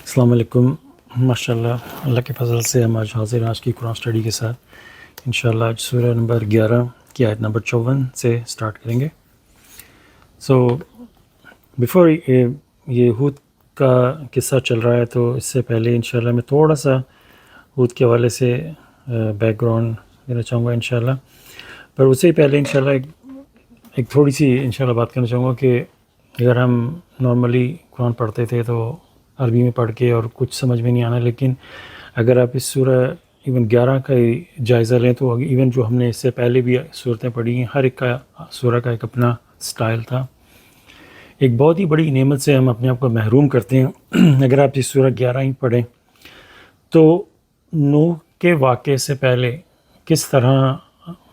السلام علیکم. ماشاء اللہ کے فضل سے ہم آج حاضر ہیں آج کی قرآن اسٹڈی کے ساتھ. انشاءاللہ آج سورہ نمبر 11 کی آیت نمبر 54 سے سٹارٹ کریں گے. سو بیفور یہ ہود کا قصہ چل رہا ہے تو اس سے پہلے انشاءاللہ میں تھوڑا سا ہود کے حوالے سے بیک گراؤنڈ دینا چاہوں گا انشاءاللہ. پر اس سے پہلے انشاءاللہ ایک تھوڑی سی انشاءاللہ بات کرنا چاہوں گا کہ اگر ہم نارملی قرآن پڑھتے تھے تو عربی میں پڑھ کے اور کچھ سمجھ میں نہیں آنا، لیکن اگر آپ اس سورہ ایون 11 کا جائزہ لیں تو ایون جو ہم نے اس سے پہلے بھی صورتیں پڑھی ہیں، ہر ایک کا سورہ کا ایک اپنا سٹائل تھا. ایک بہت ہی بڑی نعمت سے ہم اپنے آپ کو محروم کرتے ہیں اگر آپ اس سورہ 11 ہی پڑھیں تو نوح کے واقعے سے پہلے کس طرح،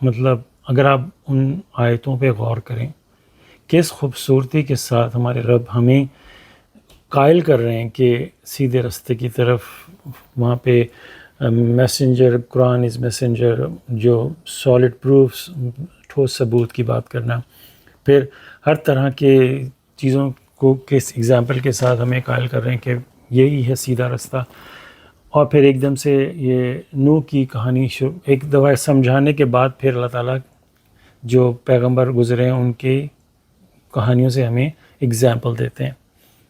مطلب اگر آپ ان آیتوں پہ غور کریں، کس خوبصورتی کے ساتھ ہمارے رب ہمیں قائل کر رہے ہیں کہ سیدھے راستے کی طرف. وہاں پہ میسنجر، قرآن از میسنجر، جو سالڈ پروفس، ٹھوس ثبوت کی بات کرنا، پھر ہر طرح کے چیزوں کو کس ایگزامپل کے ساتھ ہمیں قائل کر رہے ہیں کہ یہی ہے سیدھا راستہ. اور پھر ایک دم سے یہ نوح کی کہانی ایک دفعہ سمجھانے کے بعد پھر اللہ تعالیٰ جو پیغمبر گزرے ہیں ان کی کہانیوں سے ہمیں ایگزامپل دیتے ہیں.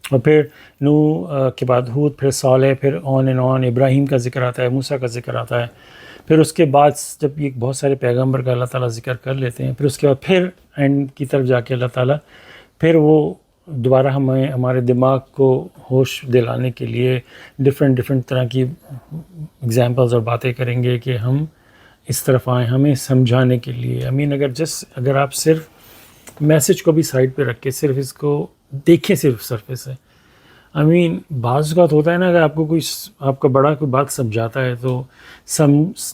اور پھر نوح کے بعد ہود، پھر صالح، پھر آن اینڈ آن ابراہیم کا ذکر آتا ہے، موسیٰ کا ذکر آتا ہے. پھر اس کے بعد جب یہ بہت سارے پیغمبر کا اللہ تعالیٰ ذکر کر لیتے ہیں، پھر اس کے بعد پھر اینڈ کی طرف جا کے اللہ تعالیٰ پھر وہ دوبارہ ہمارے دماغ کو ہوش دلانے کے لیے ڈفرینٹ طرح کی ایگزامپلز اور باتیں کریں گے کہ ہم اس طرف آئیں، ہمیں سمجھانے کے لیے. اگر آپ صرف میسج کو بھی سائڈ پہ رکھ کے صرف اس کو دیکھیں، صرف سرفیس سے، بعض اوقات ہوتا ہے نا، اگر آپ کو آپ کا بڑا کوئی بات سمجھاتا ہے تو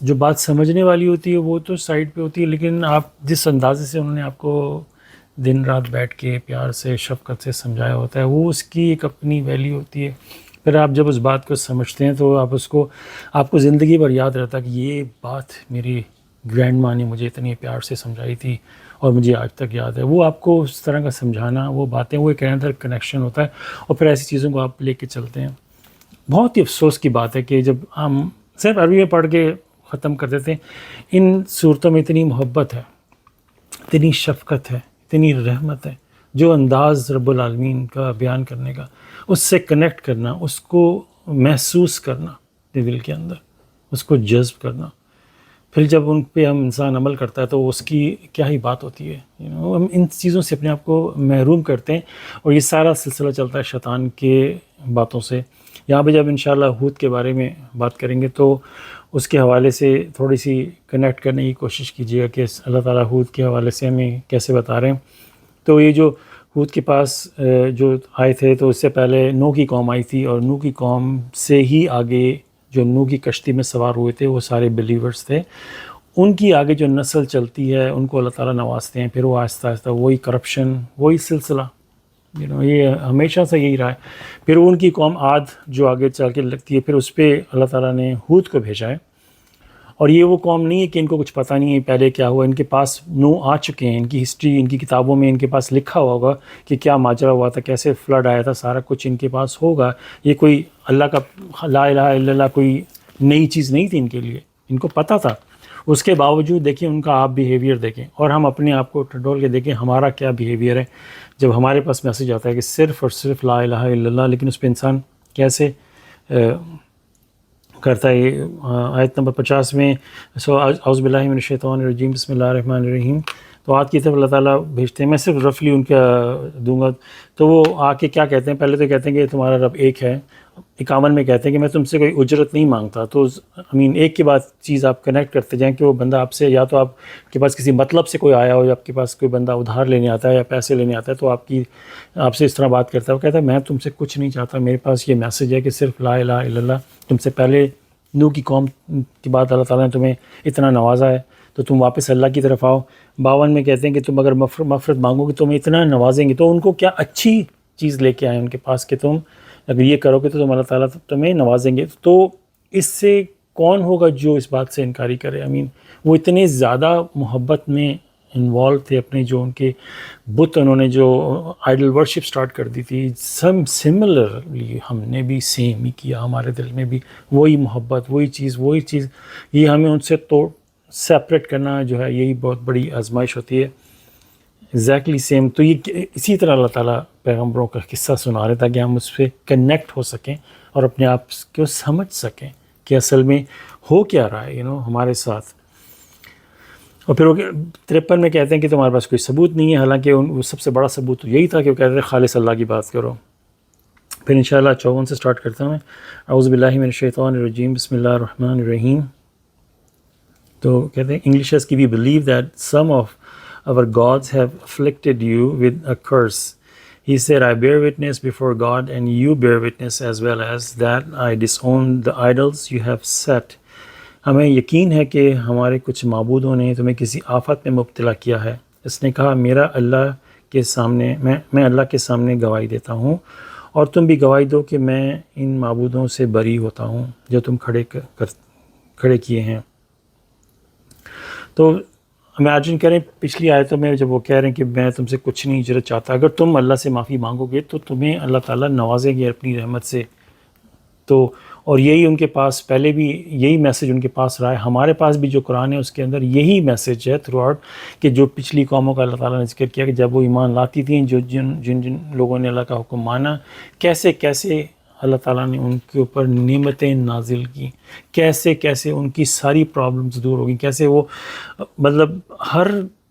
جو بات سمجھنے والی ہوتی ہے وہ تو سائڈ پہ ہوتی ہے، لیکن آپ جس اندازے سے انہوں نے آپ کو دن رات بیٹھ کے پیار سے، شفقت سے سمجھایا ہوتا ہے، وہ اس کی ایک اپنی ویلیو ہوتی ہے. پھر آپ جب اس بات کو سمجھتے ہیں تو آپ کو زندگی بھر یاد رہتا ہے کہ یہ بات میری گرینڈ ماں نے مجھے اتنی پیار سے سمجھائی تھی اور مجھے آج تک یاد ہے. وہ آپ کو اس طرح کا سمجھانا، وہ باتیں، وہ ایک اندر کنیکشن ہوتا ہے، اور پھر ایسی چیزوں کو آپ لے کے چلتے ہیں. بہت ہی افسوس کی بات ہے کہ جب ہم صرف عربی میں پڑھ کے ختم کر دیتے ہیں. ان صورتوں میں اتنی محبت ہے، اتنی شفقت ہے، اتنی رحمت ہے. جو انداز رب العالمین کا بیان کرنے کا، اس سے کنیکٹ کرنا، اس کو محسوس کرنا دل کے اندر، اس کو جذب کرنا، پھر جب ان پہ ہم انسان عمل کرتا ہے تو اس کی کیا ہی بات ہوتی ہے. ہم ان چیزوں سے اپنے آپ کو محروم کرتے ہیں، اور یہ سارا سلسلہ چلتا ہے شیطان کے باتوں سے. یہاں پہ جب انشاءاللہ ہود کے بارے میں بات کریں گے تو اس کے حوالے سے تھوڑی سی کنیکٹ کرنے کی کوشش کیجیے گا کہ اللہ تعالیٰ ہود کے حوالے سے ہمیں کیسے بتا رہے ہیں. تو یہ جو ہود کے پاس جو آئے تھے تو اس سے پہلے نوح کی قوم آئی تھی، اور نوح کی قوم سے ہی آگے جو نوح کی کشتی میں سوار ہوئے تھے وہ سارے بلیورز تھے. ان کی آگے جو نسل چلتی ہے ان کو اللہ تعالیٰ نوازتے ہیں، پھر وہ آہستہ آہستہ وہی کرپشن، وہی سلسلہ، یہ ہمیشہ سے یہی رہا ہے. پھر ان کی قوم عاد جو آگے چل کے لگتی ہے، پھر اس پہ اللہ تعالیٰ نے ہود کو بھیجا ہے. اور یہ وہ قوم نہیں ہے کہ ان کو کچھ پتہ نہیں ہے پہلے کیا ہوا. ان کے پاس نوح آ چکے ہیں، ان کی ہسٹری ان کی کتابوں میں ان کے پاس لکھا ہوا ہوگا کہ کیا ماجرا ہوا تھا، کیسے فلڈ آیا تھا، سارا کچھ ان کے پاس ہوگا. یہ کوئی اللہ کا لا الہ الا اللہ کوئی نئی چیز نہیں تھی ان کے لیے، ان کو پتہ تھا. اس کے باوجود دیکھیں ان کا آپ بیہیویئر دیکھیں، اور ہم اپنے آپ کو ٹٹول کے دیکھیں ہمارا کیا بیہیویئر ہے جب ہمارے پاس میسج آتا ہے کہ صرف اور صرف لا الہ الا اللہ، لیکن اس پہ انسان کیسے کرتا ہے. آیت نمبر 50 میں اعوذ باللہ من الشیطان الرجیم بسم اللہ الرحمن الرحیم. تو عاد کی طرف اللہ تعالیٰ بھیجتے ہیں. میں صرف رفلی ان کا دوں گا. تو وہ آ کے کیا کہتے ہیں، پہلے تو کہتے ہیں کہ تمہارا رب ایک ہے. 51 میں کہتے ہیں کہ میں تم سے کوئی اجرت نہیں مانگتا. تو ایک کے بعد چیز آپ کنیکٹ کرتے جائیں کہ وہ بندہ آپ سے، یا تو آپ کے پاس کسی مطلب سے کوئی آیا ہو، یا آپ کے پاس کوئی بندہ ادھار لینے آتا ہے یا پیسے لینے آتا ہے تو آپ سے اس طرح بات کرتا ہے. وہ کہتا ہے میں تم سے کچھ نہیں چاہتا، میرے پاس یہ میسج ہے کہ صرف لا الہ الا اللہ. تم سے پہلے نوح کی قوم کی بات اللہ تعالیٰ نے تمہیں اتنا نوازا ہے تو تم واپس اللہ کی طرف آؤ. 52 میں کہتے ہیں کہ تم اگر مغفرت مانگو گے تمہیں اتنا نوازیں گے. تو ان کو کیا اچھی چیز لے کے آئے ان کے پاس کہ تم اگر یہ کرو گے تو تم اللہ تعالیٰ تمہیں نوازیں گے. تو اس سے کون ہوگا جو اس بات سے انکاری کرے. وہ اتنے زیادہ محبت میں انوالو تھے اپنے جو ان کے بت انہوں نے جو آئیڈل ورشپ سٹارٹ کر دی تھی، سملرلی ہم نے بھی سیم ہی کیا، ہمارے دل میں بھی وہی محبت، وہی چیز یہ ہمیں ان سے سیپریٹ کرنا جو ہے یہی بہت بڑی آزمائش ہوتی ہے. Exactly same. تو یہ اسی طرح اللہ تعالیٰ پیغمبروں کا قصہ سنا رہے تاکہ ہم اس پہ کنیکٹ ہو سکیں اور اپنے آپ کو سمجھ سکیں کہ اصل میں ہو کیا رہا ہے ہمارے ساتھ. اور پھر وہ 53 میں کہتے ہیں کہ تمہارے پاس کوئی ثبوت نہیں ہے، حالانکہ وہ سب سے بڑا ثبوت تو یہی تھا کہ وہ کہتے ہیں خالص اللہ کی بات کرو. پھر انشاءاللہ 54 سے سٹارٹ کرتا ہوں میں. اعوذ باللہ من الشیطان الرجیم، بسم اللہ الرحمن الرحیم. تو کہتے ہیں انگلش ہے کہ we believe that some of our gods have afflicted you with a curse. He said, I bear witness before God and you bear witness as well as that I disown the idols you have set. ہمیں یقین ہے کہ ہمارے کچھ معبودوں نے تمہیں کسی آفت میں مبتلا کیا ہے. اس نے کہا میرا اللہ کے سامنے میں اللہ کے سامنے گواہی دیتا ہوں اور تم بھی گواہی دو کہ میں ان معبودوں سے بری ہوتا ہوں جو تم کھڑے کیے ہیں. تو امیجن کریں پچھلی آیتوں میں جب وہ کہہ رہے ہیں کہ میں تم سے کچھ نہیں اجرت چاہتا، اگر تم اللہ سے معافی مانگو گے تو تمہیں اللہ تعالیٰ نوازیں گے اپنی رحمت سے. تو اور یہی ان کے پاس پہلے بھی یہی میسج ان کے پاس رہا ہے. ہمارے پاس بھی جو قرآن ہے اس کے اندر یہی میسج ہے تھرو آؤٹ کہ جو پچھلی قوموں کا اللہ تعالیٰ نے ذکر کیا کہ جب وہ ایمان لاتی تھیں، جو جن لوگوں نے اللہ کا حکم مانا، کیسے اللہ تعالیٰ نے ان کے اوپر نعمتیں نازل کی، کیسے ان کی ساری پرابلمز دور ہو گئیں، کیسے وہ مطلب ہر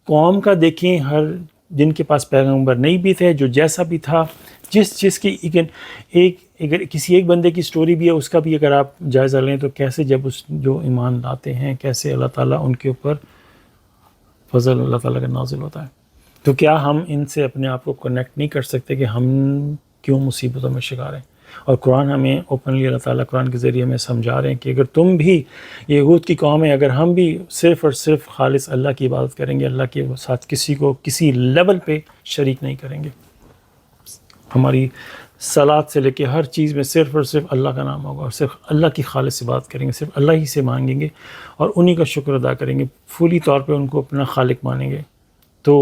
قوم کا دیکھیں، ہر جن کے پاس پیغمبر نہیں بھی تھے، جو جیسا بھی تھا، جس کی اگر کسی ایک بندے کی سٹوری بھی ہے اس کا بھی اگر آپ جائزہ لیں تو کیسے جب جو ایمان لاتے ہیں کیسے اللہ تعالیٰ ان کے اوپر فضل اللہ تعالیٰ کا نازل ہوتا ہے. تو کیا ہم ان سے اپنے آپ کو کنیکٹ نہیں کر سکتے کہ ہم کیوں مصیبتوں میں شکار ہیں؟ اور قرآن ہمیں اوپنلی اللہ تعالیٰ قرآن کے ذریعے ہمیں سمجھا رہے ہیں کہ اگر تم بھی یہود کی قوم ہے، اگر ہم بھی صرف اور صرف خالص اللہ کی عبادت کریں گے، اللہ کے ساتھ کسی کو کسی لیول پہ شریک نہیں کریں گے، ہماری صلات سے لے کے ہر چیز میں صرف اور صرف اللہ کا نام ہوگا اور صرف اللہ کی خالص عبادت کریں گے، صرف اللہ ہی سے مانگیں گے اور انہی کا شکر ادا کریں گے، فلی طور پہ ان کو اپنا خالق مانیں گے، تو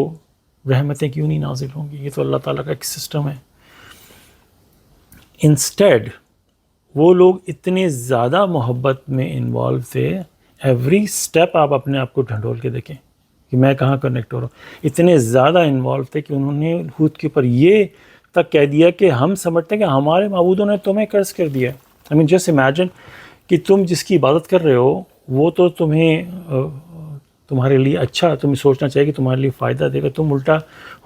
رحمتیں کیوں نہیں نازل ہوں گی؟ یہ تو اللہ تعالیٰ کا ایک سسٹم ہے. انسٹیڈ وہ لوگ اتنے زیادہ محبت میں انوالو تھے، ایوری سٹیپ آپ اپنے آپ کو ڈھنڈول کے دیکھیں کہ میں کہاں کنیکٹ ہو رہا ہوں، اتنے زیادہ انوالو تھے کہ انہوں نے ہود کے اوپر یہ تک کہہ دیا کہ ہم سمجھتے ہیں کہ ہمارے معبودوں نے تمہیں قرض کر دیا. آئی مین جسٹ امیجن کہ تم جس کی عبادت کر رہے ہو وہ تو تمہارے لیے اچھا، تمہیں سوچنا چاہیے کہ تمہارے لیے فائدہ دے گا. تم الٹا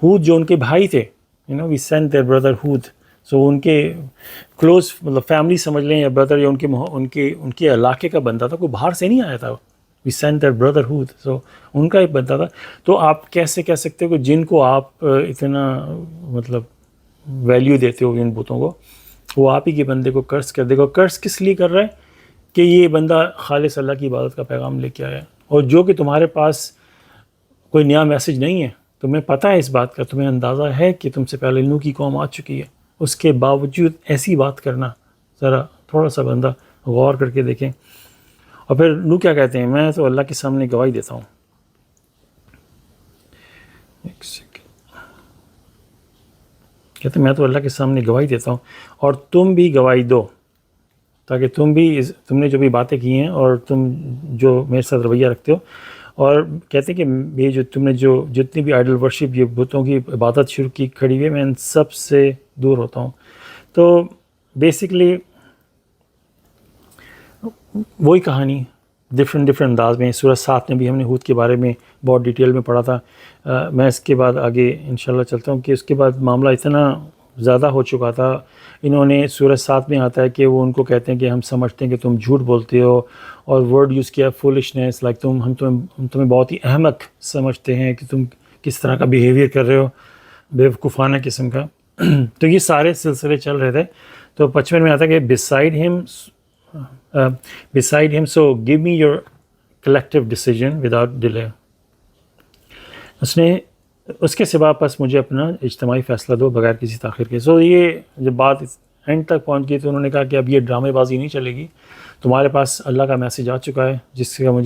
ہود جو ان کے بھائی تھے، وی سینڈ دیئر بردر ہود، سو ان کے کلوز مطلب فیملی سمجھ لیں یا بردر یا ان کے علاقے کا بندہ تھا، کوئی باہر سے نہیں آیا تھا. وی سینڈ دیئر بردر ہود، سو ان کا ایک بندہ تھا. تو آپ کیسے کہہ سکتے ہو کہ جن کو آپ اتنا مطلب ویلیو دیتے ہو ان بتوں کو، وہ آپ ہی کے بندے کو قرض کر دے گا. قرض کس لیے کر رہا ہے کہ یہ بندہ خالص اللہ کی عبادت کا پیغام لے کے آیا ہے، اور جو کہ تمہارے پاس کوئی نیا میسج نہیں ہے، تمہیں پتہ ہے اس بات کا، تمہیں اندازہ ہے کہ تم سے پہلے نوح کی قوم آ چکی ہے، اس کے باوجود ایسی بات کرنا، ذرا تھوڑا سا بندہ غور کر کے دیکھیں. اور پھر نوح کیا کہتے ہیں؟ میں تو اللہ کے سامنے گواہی دیتا ہوں. ایک سیکنڈ، کہتے ہیں میں تو اللہ کے سامنے گواہی دیتا ہوں اور تم بھی گواہی دو، تاکہ تم نے جو بھی باتیں کی ہیں اور تم جو میرے ساتھ رویہ رکھتے ہو. اور کہتے ہیں کہ یہ جو تم نے جتنی بھی آئیڈل ورشپ، یہ بتوں کی عبادت شروع کی کھڑی ہوئی ہے، میں ان سب سے دور ہوتا ہوں. تو بیسکلی وہی کہانی ڈفرینٹ انداز میں سورہ 7 میں بھی ہم نے ہود کے بارے میں بہت ڈیٹیل میں پڑھا تھا. میں اس کے بعد آگے انشاءاللہ چلتا ہوں کہ اس کے بعد معاملہ اتنا زیادہ ہو چکا تھا. انہوں نے سورہ 7 میں آتا ہے کہ وہ ان کو کہتے ہیں کہ ہم سمجھتے ہیں کہ تم جھوٹ بولتے ہو، اور ورڈ یوز کیا فولشنس، لائک ہم تمہیں بہت ہی احمق سمجھتے ہیں کہ تم کس طرح کا بیہیویئر کر رہے ہو، بیوقوفانہ قسم کا. تو یہ سارے سلسلے چل رہے تھے. تو 55 میں آتا ہے کہ beside him so give me your collective decision without delay. اس کے سوا پس مجھے اپنا اجتماعی فیصلہ دو بغیر کسی تاخیر کے. سو یہ جب بات اینڈ تک پہنچ گئی تو انہوں نے کہا کہ اب یہ ڈرامے بازی نہیں چلے گی, تمہارے پاس اللہ کا میسیج آ چکا ہے جس کا میں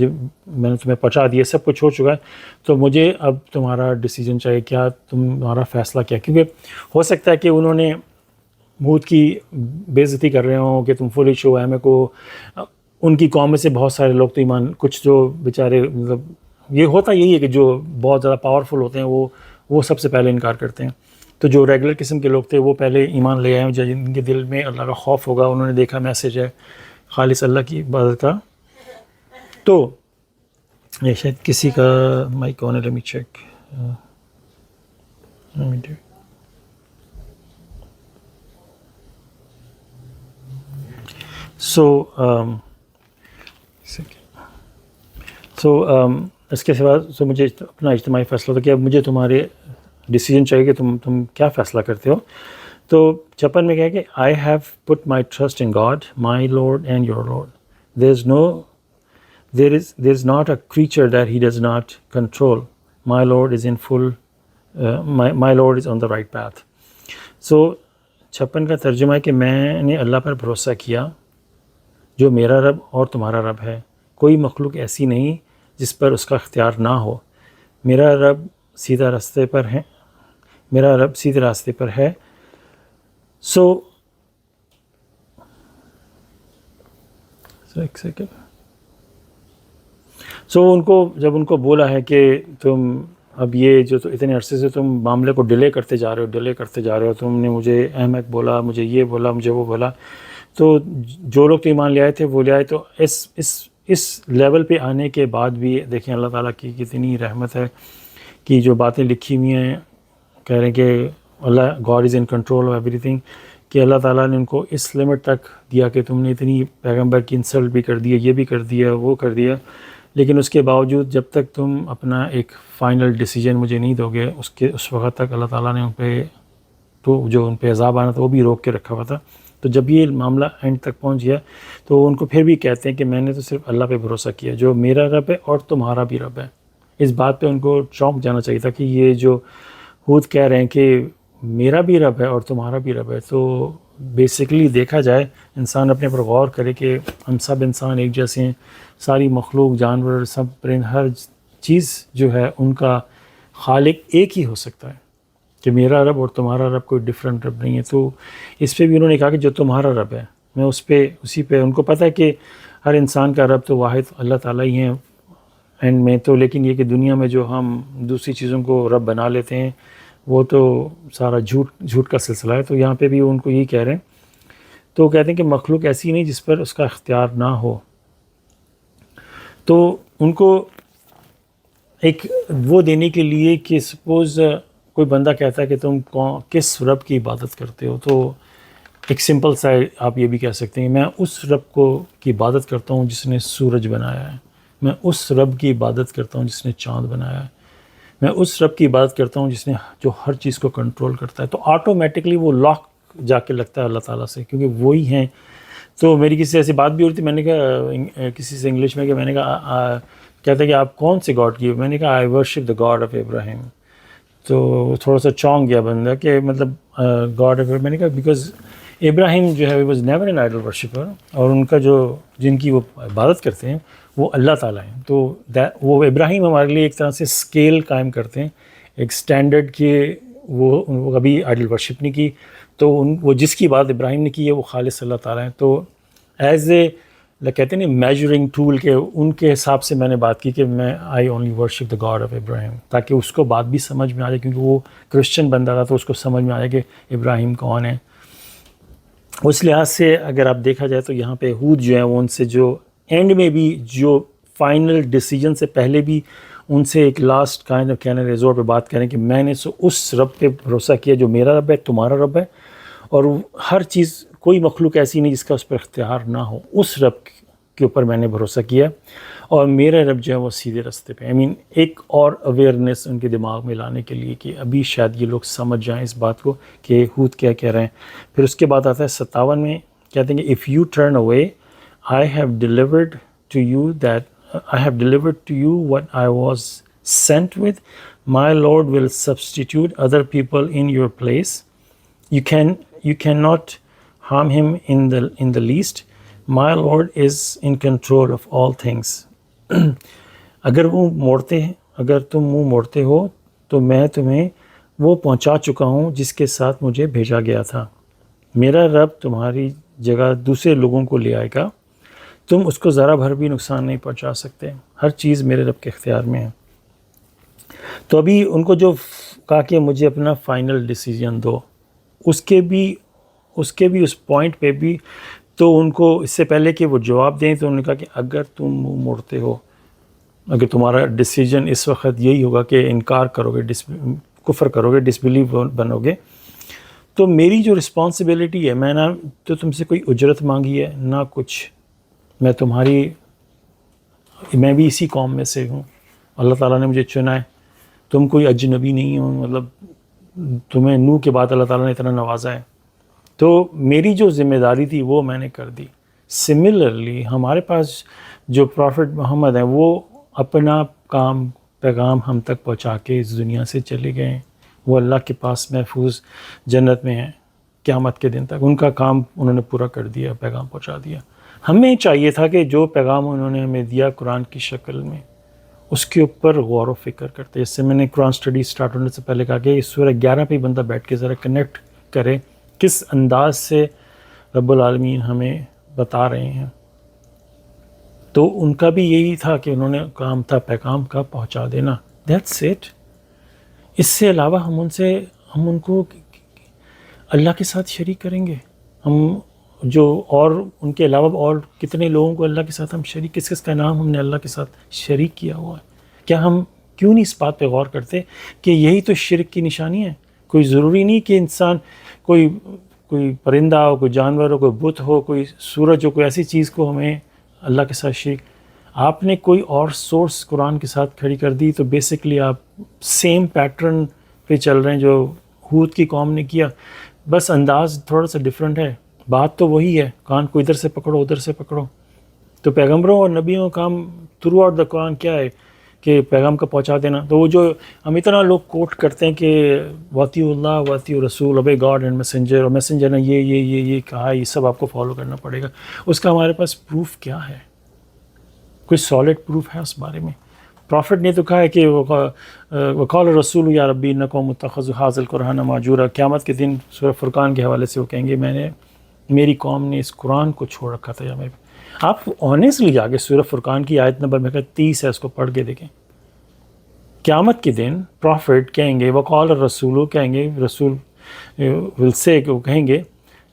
نے تمہیں پہنچا دیا, سب کچھ ہو چکا ہے, تو مجھے اب تمہارا ڈیسیجن چاہیے, کیا تمہارا فیصلہ کیا. کیونکہ ہو سکتا ہے کہ انہوں نے ہود کی بے عزتی کر رہے ہوں کہ تم فولش ہو, ہمیں کو ان کی قوم میں سے بہت سارے لوگ تو ایمان, کچھ جو بیچارے مطلب یہ ہوتا یہی ہے کہ جو بہت زیادہ پاورفل ہوتے ہیں وہ سب سے پہلے انکار کرتے ہیں. تو جو ریگولر قسم کے لوگ تھے وہ پہلے ایمان لے آئے, جن کے دل میں اللہ کا خوف ہوگا, انہوں نے دیکھا میسیج ہے خالص اللہ کی عبادت کا. تو یہ شاید کسی کا مائک آن ہے, لیٹ می چیک. اس کے سوا مجھے اپنا اجتماعی فیصلہ تھا کہ اب مجھے تمہارے ڈیسیجن چاہیے کہ تم کیا فیصلہ کرتے ہو. تو 56 میں کہا کہ I have put my trust in God my lord and your lord, there is not a creature that he does not control. My Lord is in full my Lord is on the right path. So 56 کا ترجمہ ہے کہ میں نے اللہ پر بھروسہ کیا جو میرا رب اور تمہارا رب ہے, کوئی مخلوق ایسی نہیں جس پر اس کا اختیار نہ ہو. میرا رب سیدھا راستے پر ہے, میرا رب سیدھے راستے پر ہے. ایک سیکنڈ. جب ان کو بولا ہے کہ تم اب یہ جو اتنے عرصے سے تم معاملے کو ڈیلے کرتے جا رہے ہو, تم نے مجھے احمق بولا, مجھے یہ بولا, مجھے وہ بولا, تو جو لوگ تو ایمان لے آئے تھے وہ لے آئے. تو اس لیول پہ آنے کے بعد بھی دیکھیں اللہ تعالیٰ کی کتنی رحمت ہے کہ جو باتیں لکھی ہوئی ہیں کہہ رہے ہیں کہ Allah God is in control of ایوری تھنگ, کہ اللہ تعالیٰ نے ان کو اس لمٹ تک دیا کہ تم نے اتنی پیغمبر کی انسلٹ بھی کر دیا, یہ بھی کر دیا, وہ کر دیا, لیکن اس کے باوجود جب تک تم اپنا ایک فائنل ڈیسیجن مجھے نہیں دو گے اس وقت تک اللہ تعالیٰ نے ان پہ تو جو ان پہ عذاب آنا تھا وہ بھی روک کے رکھا ہوا تھا. تو جب یہ معاملہ اینڈ تک پہنچ گیا تو ان کو پھر بھی کہتے ہیں کہ میں نے تو صرف اللہ پہ بھروسہ کیا جو میرا رب ہے اور تمہارا بھی رب ہے. اس بات پہ ان کو چونک جانا چاہیے تھا کہ یہ جو ہود کہہ رہے ہیں کہ میرا بھی رب ہے اور تمہارا بھی رب ہے, تو بیسیکلی دیکھا جائے انسان اپنے پر غور کرے کہ ہم سب انسان ایک جیسے ہیں, ساری مخلوق جانور سب پرند ہر چیز جو ہے ان کا خالق ایک ہی ہو سکتا ہے, کہ میرا رب اور تمہارا رب کوئی ڈفرینٹ رب نہیں ہے. تو اس پہ بھی انہوں نے کہا کہ جو تمہارا رب ہے میں اسی پہ ان کو پتہ ہے کہ ہر انسان کا رب تو واحد اللہ تعالیٰ ہی ہیں اینڈ میں تو, لیکن یہ کہ دنیا میں جو ہم دوسری چیزوں کو رب بنا لیتے ہیں وہ تو سارا جھوٹ کا سلسلہ ہے. تو یہاں پہ بھی ان کو یہی کہہ رہے ہیں. تو کہتے ہیں کہ مخلوق ایسی نہیں جس پر اس کا اختیار نہ ہو. تو ان کو ایک وہ دینے کے لیے کہ سپوز کوئی بندہ کہتا ہے کہ تم کس رب کی عبادت کرتے ہو, تو ایک سمپل سا آپ یہ بھی کہہ سکتے ہیں میں اس رب کی عبادت کرتا ہوں جس نے سورج بنایا ہے, میں اس رب کی عبادت کرتا ہوں جس نے چاند بنایا ہے, میں اس رب کی عبادت کرتا ہوں جس نے جو ہر چیز کو کنٹرول کرتا ہے. تو آٹومیٹکلی وہ لاک جا کے لگتا ہے اللہ تعالیٰ سے, کیونکہ وہی ہیں. تو میری کسی سے ایسی بات بھی ہو رہی تھی, میں نے کہا کسی سے انگلش میں کہ میں نے کہا کہتا ہے کہ آپ کون سے گاڈ کی, میں نے کہا آئی ورشپ دا گاڈ آف ابراہیم. تو تھوڑا سا چونک گیا بندہ کہ مطلب گاڈ آف, میں نے کہا بیکاز ابراہیم جو ہے was never an idol worshipper, اور ان کا جن کی وہ عبادت کرتے ہیں وہ اللہ تعالیٰ ہیں. تو وہ ابراہیم ہمارے لیے ایک طرح سے اسکیل قائم کرتے ہیں, ایک اسٹینڈرڈ کہ وہ کبھی آئیڈل ورشپ نہیں کی, تو وہ جس کی بات ابراہیم نے کی ہے وہ خالص اللہ تعالیٰ ہیں. تو ایز اے کہتے ہیں نا میجرنگ ٹول کے ان کے حساب سے میں نے بات کی کہ میں I only worship the God of Abraham, تاکہ اس کو بات بھی سمجھ میں آ جائے, کیونکہ وہ کرسچن بندہ تھا تو اس کو سمجھ میں آ جائے کہ ابراہیم کون ہے. اس لحاظ سے اگر آپ دیکھا جائے تو یہاں پہ ہود جو ہیں وہ ان سے جو اینڈ میں بھی جو فائنل ڈیسیجن سے پہلے بھی ان سے ایک لاسٹ کائنڈ آف کہنے ریزورٹ پہ بات کریں کہ میں نے اس رب پہ بھروسہ کیا جو میرا رب ہے تمہارا رب ہے, اور ہر چیز کوئی مخلوق ایسی نہیں جس کا اس پر اختیار نہ ہو, اس رب کے اوپر میں نے بھروسہ کیا, اور میرا رب جو ہے وہ سیدھے راستے پہ. ایک اور اویئرنیس ان کے دماغ میں لانے کے لیے کہ ابھی شاید یہ لوگ سمجھ جائیں اس بات کو کہ ہود کیا کہہ رہے ہیں. پھر اس کے بعد آتا ہے 57 میں, کہتے ہیں کہ if you turn away I have delivered to you what I was sent with. My Lord will substitute other people in your place. You cannot harm him in the least. My Lord is in control of all things. اگر تم منہ موڑتے ہو تو میں تمہیں وہ پہنچا چکا ہوں جس کے ساتھ مجھے بھیجا گیا تھا. میرا رب تمہاری جگہ دوسرے لوگوں کو لے آئے گا. تم اس کو ذرا بھر بھی نقصان نہیں پہنچا سکتے. ہر چیز میرے رب کے اختیار میں ہے. تو ابھی ان کو جو کہا کہ مجھے اپنا فائنل ڈیسیجن دو، اس کے بھی اس پوائنٹ پہ بھی تو ان کو اس سے پہلے کہ وہ جواب دیں تو انہوں نے کہا کہ اگر تم منہ موڑتے ہو، اگر تمہارا ڈیسیجن اس وقت یہی ہوگا کہ انکار کرو گے، کفر کرو گے، ڈس بلیو بنو گے، تو میری جو رسپانسبلٹی ہے، میں نہ تو تم سے کوئی اجرت مانگی ہے نہ کچھ. میں بھی اسی قوم میں سے ہوں. اللہ تعالیٰ نے مجھے چنا ہے. تم کوئی اجنبی نہیں ہو، مطلب تمہیں نوح کے بعد اللہ تعالیٰ نے اتنا نوازا ہے. تو میری جو ذمہ داری تھی وہ میں نے کر دی. سملرلی ہمارے پاس جو پروفٹ محمد ہیں وہ اپنا پیغام ہم تک پہنچا کے اس دنیا سے چلے گئے ہیں. وہ اللہ کے پاس محفوظ جنت میں ہیں قیامت کے دن تک. ان کا کام انہوں نے پورا کر دیا، پیغام پہنچا دیا. ہمیں چاہیے تھا کہ جو پیغام انہوں نے ہمیں دیا قرآن کی شکل میں، اس کے اوپر غور و فکر کرتے. جیسے میں نے قرآن اسٹڈی سٹارٹ ہونے سے پہلے کہا کہ اس سورہ 11 پہ بندہ بیٹھ کے ذرا کنیکٹ کرے کس انداز سے رب العالمین ہمیں بتا رہے ہیں. تو ان کا بھی یہی تھا کہ انہوں نے کام تھا پیغام کا پہنچا دینا. That's it. اس سے علاوہ ہم ان کو اللہ کے ساتھ شریک کریں گے. ہم جو اور ان کے علاوہ اور کتنے لوگوں کو اللہ کے ساتھ ہم شریک، کس کا نام ہم نے اللہ کے ساتھ شریک کیا ہوا ہے. کیا ہم کیوں نہیں اس بات پہ غور کرتے کہ یہی تو شرک کی نشانی ہے. کوئی ضروری نہیں کہ انسان کوئی پرندہ ہو، کوئی جانور ہو، کوئی بت ہو، کوئی سورج ہو، کوئی ایسی چیز کو ہمیں اللہ کے ساتھ شریک. آپ نے کوئی اور سورس قرآن کے ساتھ کھڑی کر دی تو بیسکلی آپ سیم پیٹرن پہ چل رہے ہیں جو ہود کی قوم نے کیا. بس انداز تھوڑا سا ڈفرینٹ ہے، بات تو وہی ہے. کان کو ادھر سے پکڑو ادھر سے پکڑو. تو پیغمبروں اور نبیوں کا کام تھرو آؤٹ دا قرآن کیا ہے کہ پیغام کا پہنچا دینا. تو وہ جو ہم اتنا لوگ کوٹ کرتے ہیں کہ واطیع اللہ واطیع رسول، اوبے گاڈ اینڈ میسنجر، اور میسنجر نے یہ کہا، یہ سب آپ کو فالو کرنا پڑے گا. اس کا ہمارے پاس پروف کیا ہے؟ کوئی سالڈ پروف ہے اس بارے میں؟ پروفٹ نے تو کہا ہے کہ وقال رسول یا ربی انکم اتخذوا ھذا القرآن مہجورا. قیامت کے دن سورہ فرقان کے حوالے سے وہ کہیں گے میری قوم نے اس قرآن کو چھوڑ رکھا تھا. یا آپ آنیسٹلی جا کے سورہ فرقان کی آیت نمبر میں 30 ہے، اس کو پڑھ کے دیکھیں. قیامت کے دن پروفٹ کہیں گے وقال الرسول، کہیں گے رسول ول سے کہ وہ کہیں گے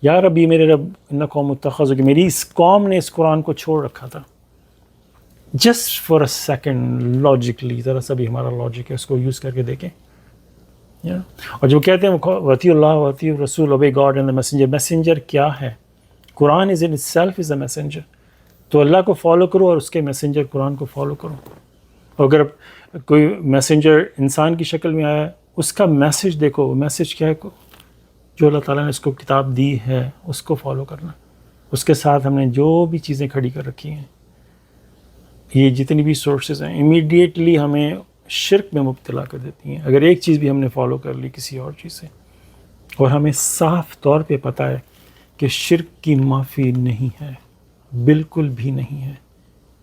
یا ربی میرے رب انکم اتخذوا، کہ میری اس قوم نے اس قرآن کو چھوڑ رکھا تھا. Just for a second logically, ذرا سا بھی ہمارا لاجک ہے، اس کو یوز کر کے دیکھیں. اور جو کہتے ہیں وطیع اللہ وطیع رسول، obey God and the messenger. Messenger کیا ہے؟ قرآن is in itself is a messenger. تو اللہ کو فالو کرو اور اس کے میسنجر قرآن کو فالو کرو. اگر کوئی میسنجر انسان کی شکل میں آیا ہے، اس کا میسج دیکھو. وہ میسج کیا ہے؟ جو اللہ تعالیٰ نے اس کو کتاب دی ہے اس کو فالو کرنا. اس کے ساتھ ہم نے جو بھی چیزیں کھڑی کر رکھی ہیں، یہ جتنی بھی سورسز ہیں، امیڈیٹلی ہمیں شرک میں مبتلا کر دیتی ہیں اگر ایک چیز بھی ہم نے فالو کر لی کسی اور چیز سے. اور ہمیں صاف طور پہ پتہ ہے کہ شرک کی معافی نہیں ہے، بالکل بھی نہیں ہے،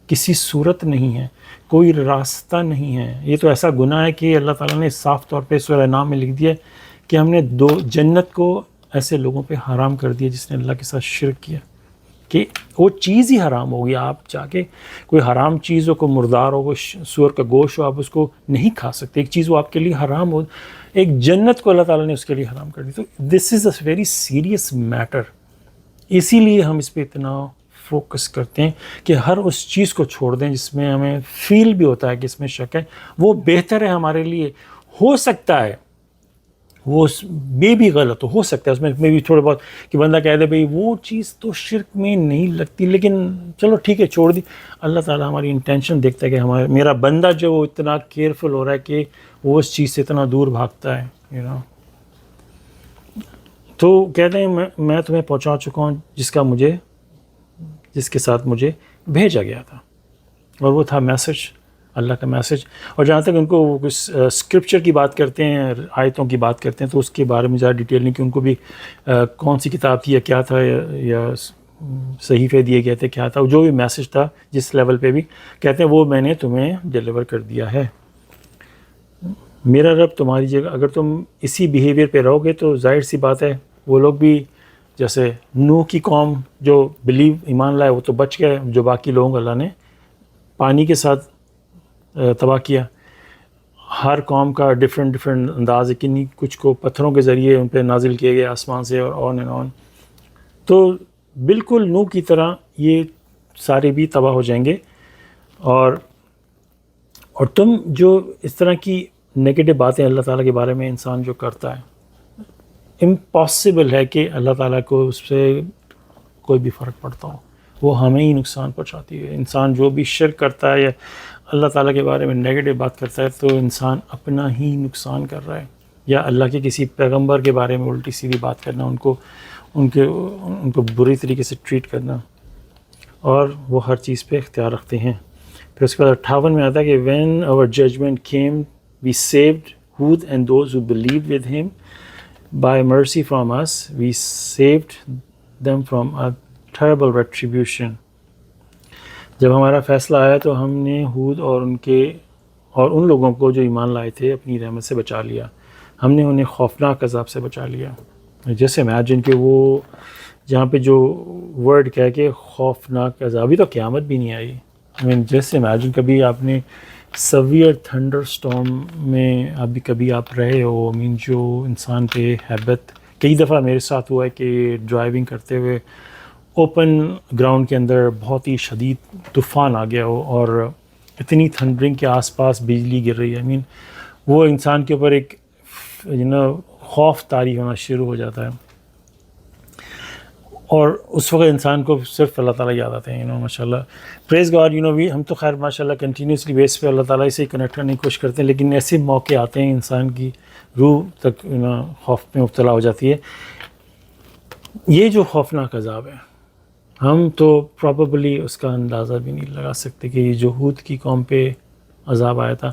کسی صورت نہیں ہے، کوئی راستہ نہیں ہے. یہ تو ایسا گناہ ہے کہ اللہ تعالیٰ نے صاف طور پہ سورہ نام میں لکھ دیا کہ ہم نے جنت کو ایسے لوگوں پہ حرام کر دیا جس نے اللہ کے ساتھ شرک کیا، کہ وہ چیز ہی حرام ہو گئی. آپ جا کے کوئی حرام چیز ہو، کوئی مردار ہو، کوئی سور کا گوشت ہو، آپ اس کو نہیں کھا سکتے. ایک چیز وہ آپ کے لیے حرام ہو، ایک جنت کو اللہ تعالیٰ نے اس کے لیے حرام کر دی. تو دس از اے ویری سیریس میٹر. اسی لیے ہم اس پہ اتنا فوکس کرتے ہیں کہ ہر اس چیز کو چھوڑ دیں جس میں ہمیں فیل بھی ہوتا ہے کہ اس میں شک ہے. وہ بہتر ہے ہمارے لیے. ہو سکتا ہے وہ بھی غلط ہو سکتا ہے، اس میں بھی تھوڑے بہت کہ بندہ کہہ دے بھئی وہ چیز تو شرک میں نہیں لگتی، لیکن چلو ٹھیک ہے چھوڑ دی. اللہ تعالیٰ ہماری انٹینشن دیکھتا ہے کہ میرا بندہ جو وہ اتنا کیئرفل ہو رہا ہے کہ وہ اس چیز سے اتنا دور بھاگتا ہے. تو کہتے ہیں میں تمہیں پہنچا چکا ہوں جس کے ساتھ مجھے بھیجا گیا تھا. اور وہ تھا میسج اللہ کا میسج. اور جہاں تک ان کو کچھ اسکرپچر کی بات کرتے ہیں، آیتوں کی بات کرتے ہیں، تو اس کے بارے میں زیادہ ڈیٹیل نہیں کہ ان کو بھی کون سی کتاب تھی یا کیا تھا یا صحیفے دیے گئے تھے کیا تھا، جو بھی میسج تھا جس لیول پہ بھی کہتے ہیں وہ میں نے تمہیں ڈیلیور کر دیا ہے. میرا رب تمہاری جگہ، اگر تم اسی بیہیویئر پہ رہو گے تو ظاہر سی بات ہے وہ لوگ بھی، جیسے نوح کی قوم جو بلیو ایمان لائے وہ تو بچ گئے، جو باقی لوگوں کو اللہ نے پانی کے ساتھ تباہ کیا. ہر قوم کا ڈفرینٹ انداز ہے، کنی کچھ کو پتھروں کے ذریعے ان پہ نازل کیے گئے آسمان سے، اور آن اینڈ آن. تو بالکل نوح کی طرح یہ سارے بھی تباہ ہو جائیں گے. اور تم جو اس طرح کی نگیٹو باتیں اللہ تعالیٰ کے بارے میں انسان جو کرتا ہے، امپاسبل ہے کہ اللہ تعالیٰ کو اس سے کوئی بھی فرق پڑتا ہو، وہ ہمیں ہی نقصان پہنچاتی ہے. انسان جو بھی شرک کرتا ہے یا اللہ تعالیٰ کے بارے میں نگیٹو بات کرتا ہے تو انسان اپنا ہی نقصان کر رہا ہے. یا اللہ کے کسی پیغمبر کے بارے میں الٹی سیدھی بات کرنا، ان کو بری طریقے سے ٹریٹ کرنا، اور وہ ہر چیز پہ اختیار رکھتے ہیں. پھر اس کے بعد 58 میں آتا ہے کہ when our judgment came we saved Hud and those who believed with him by mercy from us we saved them from a terrible retribution. جب ہمارا فیصلہ آیا تو ہم نے ہود اور ان لوگوں کو جو ایمان لائے تھے اپنی رحمت سے بچا لیا. ہم نے انہیں خوفناک عذاب سے بچا لیا. جیسے امیجن کہ وہ جہاں پہ جو ورڈ کہہ کے خوفناک عذاب، ابھی تو قیامت بھی نہیں آئی. جیسے امیجن کبھی آپ نے سویئر تھنڈر اسٹارم میں ابھی کبھی آپ رہے ہو، جو انسان پہ ہیبت، کئی دفعہ میرے ساتھ ہوا ہے کہ ڈرائیونگ کرتے ہوئے اوپن گراؤنڈ کے اندر بہت ہی شدید طوفان آ گیا ہو اور اتنی تھنڈرنگ کے آس پاس بجلی گر رہی ہے. وہ انسان کے اوپر ایک خوف طاری ہونا شروع ہو جاتا ہے، اور اس وقت انسان کو صرف اللہ تعالیٰ یاد آتے ہیں. ماشاء اللہ، پریز گاڈ. ہم تو خیر ماشاء اللہ کنٹینیوسلی بیس پہ اللہ تعالیٰ سے کنیکٹ کرنے کی کوشش کرتے ہیں، لیکن ایسے موقع آتے ہیں انسان کی روح تک خوف میں مبتلا ہو جاتی ہے. یہ جو خوفناک عذاب ہے، ہم تو پروبیبلی اس کا اندازہ بھی نہیں لگا سکتے کہ یہ جو ہود کی قوم پہ عذاب آیا تھا،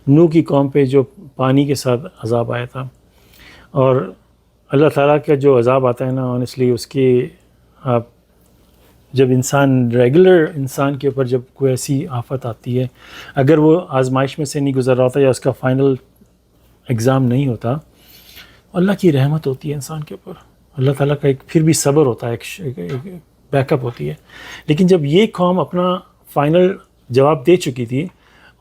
نوح کی قوم پہ جو پانی کے ساتھ عذاب آیا تھا، اور اللہ تعالیٰ کا جو عذاب آتا ہے نا، آنیسٹلی اس کی آپ جب ریگولر انسان کے اوپر جب کوئی ایسی آفت آتی ہے، اگر وہ آزمائش میں سے نہیں گزر رہا ہوتا یا اس کا فائنل ایگزام نہیں ہوتا، اللہ کی رحمت ہوتی ہے انسان کے اوپر. اللہ تعالیٰ کا ایک پھر بھی صبر ہوتا ہے، ایک بیک اپ ہوتی ہے. لیکن جب یہ قوم اپنا فائنل جواب دے چکی تھی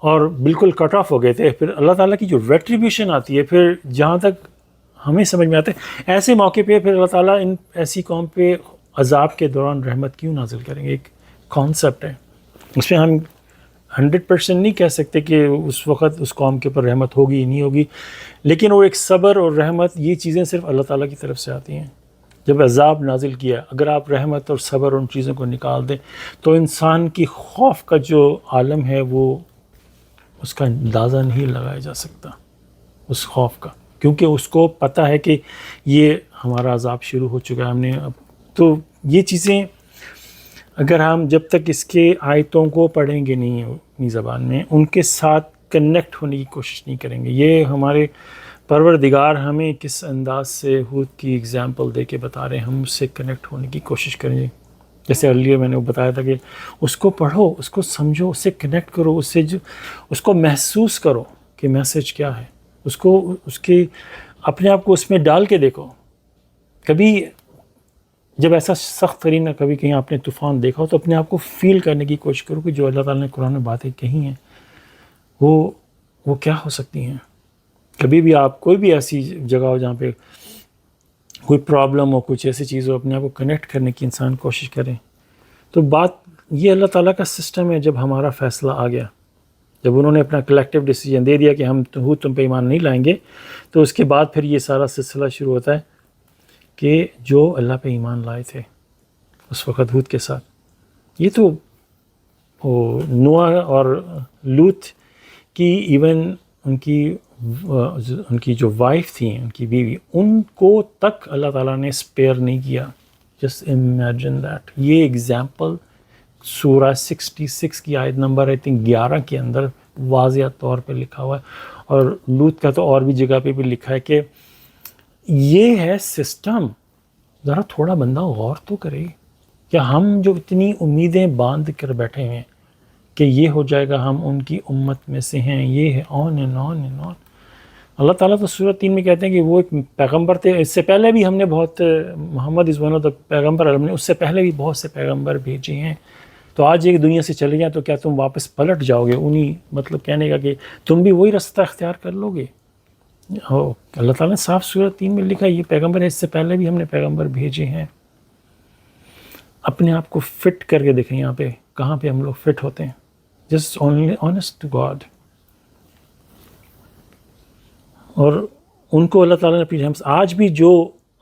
اور بالکل کٹ آف ہو گئے تھے، پھر اللہ تعالیٰ کی جو ریٹریبیوشن آتی ہے، پھر جہاں تک ہمیں سمجھ میں آتا ہے ایسے موقع پہ پھر اللہ تعالیٰ ان ایسی قوم پہ عذاب کے دوران رحمت کیوں نازل کریں گے. ایک کانسیپٹ ہے، اس پہ ہم 100% نہیں کہہ سکتے کہ اس وقت اس قوم کے اوپر رحمت ہوگی یا نہیں ہوگی، لیکن وہ ایک صبر اور رحمت، یہ چیزیں صرف اللہ تعالیٰ کی طرف سے آتی ہیں. جب عذاب نازل کیا، اگر آپ رحمت اور صبر اور ان چیزوں کو نکال دیں تو انسان کی خوف کا جو عالم ہے وہ اس کا اندازہ نہیں لگایا جا سکتا، اس خوف کا، کیونکہ اس کو پتہ ہے کہ یہ ہمارا عذاب شروع ہو چکا ہے. ہم نے تو یہ چیزیں اگر ہم جب تک اس کے آیتوں کو پڑھیں گے نہیں اپنی زبان میں، ان کے ساتھ کنیکٹ ہونے کی کوشش نہیں کریں گے. یہ ہمارے پروردگار ہمیں کس انداز سے ہود کی اگزامپل دے کے بتا رہے ہیں، ہم اس سے کنیکٹ ہونے کی کوشش کریں گے. جیسے ارلیئر میں نے بتایا تھا کہ اس کو پڑھو، اس کو سمجھو، اس سے کنیکٹ کرو، اس کو محسوس کرو کہ میسج کیا ہے، اس کے اپنے آپ کو اس میں ڈال کے دیکھو. کبھی جب ایسا سخت ترین کبھی کہیں آپ نے طوفان دیکھا ہو تو اپنے آپ کو فیل کرنے کی کوشش کرو کہ جو اللہ تعالیٰ نے قرآن میں باتیں کہی ہیں وہ کیا ہو سکتی ہیں. کبھی بھی آپ کوئی بھی ایسی جگہ ہو جہاں پہ کوئی پرابلم ہو، کچھ ایسی چیز ہو، اپنے آپ کو کنیکٹ کرنے کی انسان کوشش کریں. تو بات یہ اللہ تعالیٰ کا سسٹم ہے. جب ہمارا فیصلہ آ گیا، جب انہوں نے اپنا کلیکٹیو ڈیسیجن دے دیا کہ ہم تم پہ ایمان نہیں لائیں گے، تو اس کے بعد پھر یہ سارا سلسلہ شروع ہوتا ہے کہ جو اللہ پہ ایمان لائے تھے اس وقت ہود کے ساتھ، یہ تو نوح اور لوط کی ایون ان کی جو وائف تھیں، ان کی بیوی، ان کو تک اللہ تعالیٰ نے اسپیئر نہیں کیا. Just imagine that. یہ ایگزامپل سورہ 66 کی آیت نمبر 11 کے اندر واضح طور پہ لکھا ہوا ہے، اور لوط کا تو اور بھی جگہ پہ بھی لکھا ہے کہ یہ ہے سسٹم. ذرا تھوڑا بندہ غور تو کرے کہ ہم جو اتنی امیدیں باندھ کر بیٹھے ہیں کہ یہ ہو جائے گا، ہم ان کی امت میں سے ہیں، یہ ہے on and on and on. اللہ تعالیٰ تو سورۃ 3 میں کہتے ہیں کہ وہ ایک پیغمبر تھے، اس سے پہلے بھی ہم نے بہت، محمد از ون آف دا پیغمبر، ہم نے اس سے پہلے بھی بہت سے پیغمبر بھیجے ہیں. تو آج ایک دنیا سے چلے جائیں تو کیا تم واپس پلٹ جاؤ گے؟ انہی مطلب کہنے کا کہ تم بھی وہی رستہ اختیار کر لو گے. اللہ تعالیٰ نے صاف سورۃ 3 میں لکھا ہے یہ پیغمبر ہے، اس سے پہلے بھی ہم نے پیغمبر بھیجے ہیں. اپنے آپ کو فٹ کر کے دیکھیں یہاں پہ کہاں پہ ہم لوگ فٹ ہوتے ہیں. Just only honest to God. اور ان کو اللہ تعالیٰ نے اپنی رحمت، آج بھی جو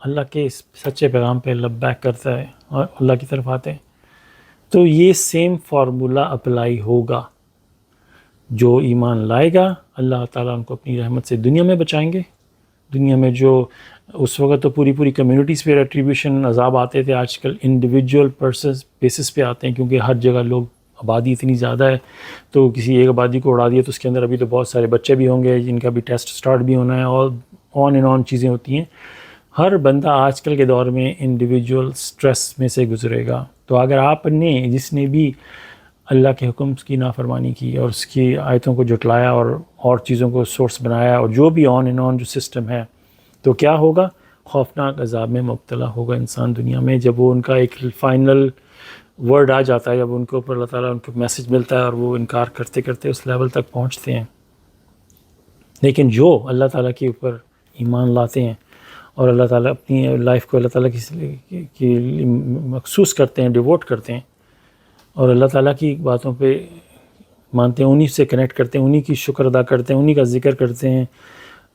اللہ کے اس سچے پیغام پہ لبیک کرتا ہے اور اللہ کی طرف آتے ہیں، تو یہ سیم فارمولہ اپلائی ہوگا. جو ایمان لائے گا اللہ تعالیٰ ان کو اپنی رحمت سے دنیا میں بچائیں گے. دنیا میں جو اس وقت تو پوری کمیونٹیز پہ ریٹریبیوشن عذاب آتے تھے، آج کل انڈیویجول پرسنز بیسس پہ آتے ہیں، کیونکہ ہر جگہ لوگ، آبادی اتنی زیادہ ہے، تو کسی ایک آبادی کو اڑا دیا تو اس کے اندر ابھی تو بہت سارے بچے بھی ہوں گے جن کا بھی ٹیسٹ سٹارٹ بھی ہونا ہے، اور آن اینڈ آن چیزیں ہوتی ہیں. ہر بندہ آج کل کے دور میں انڈیویجول سٹریس میں سے گزرے گا. تو اگر آپ نے، جس نے بھی اللہ کے حکم کی نافرمانی کی اور اس کی آیتوں کو جھٹلایا اور چیزوں کو سورس بنایا، اور جو بھی آن اینڈ آن جو سسٹم ہے، تو کیا ہوگا؟ خوفناک عذاب میں مبتلا ہوگا انسان دنیا میں. جب وہ ان کا ایک فائنل ورڈ آ جاتا ہے، جب ان کے اوپر اللہ تعالیٰ ان کو میسج ملتا ہے اور وہ انکار کرتے کرتے اس لیول تک پہنچتے ہیں. لیکن جو اللہ تعالیٰ کے اوپر ایمان لاتے ہیں اور اللہ تعالیٰ اپنی لائف کو اللہ تعالیٰ کی مخصوص کرتے ہیں، ڈیووٹ کرتے ہیں، اور اللہ تعالیٰ کی باتوں پہ مانتے ہیں، انہی سے کنیکٹ کرتے ہیں، انہی کی شکر ادا کرتے ہیں، انہی کا ذکر کرتے ہیں،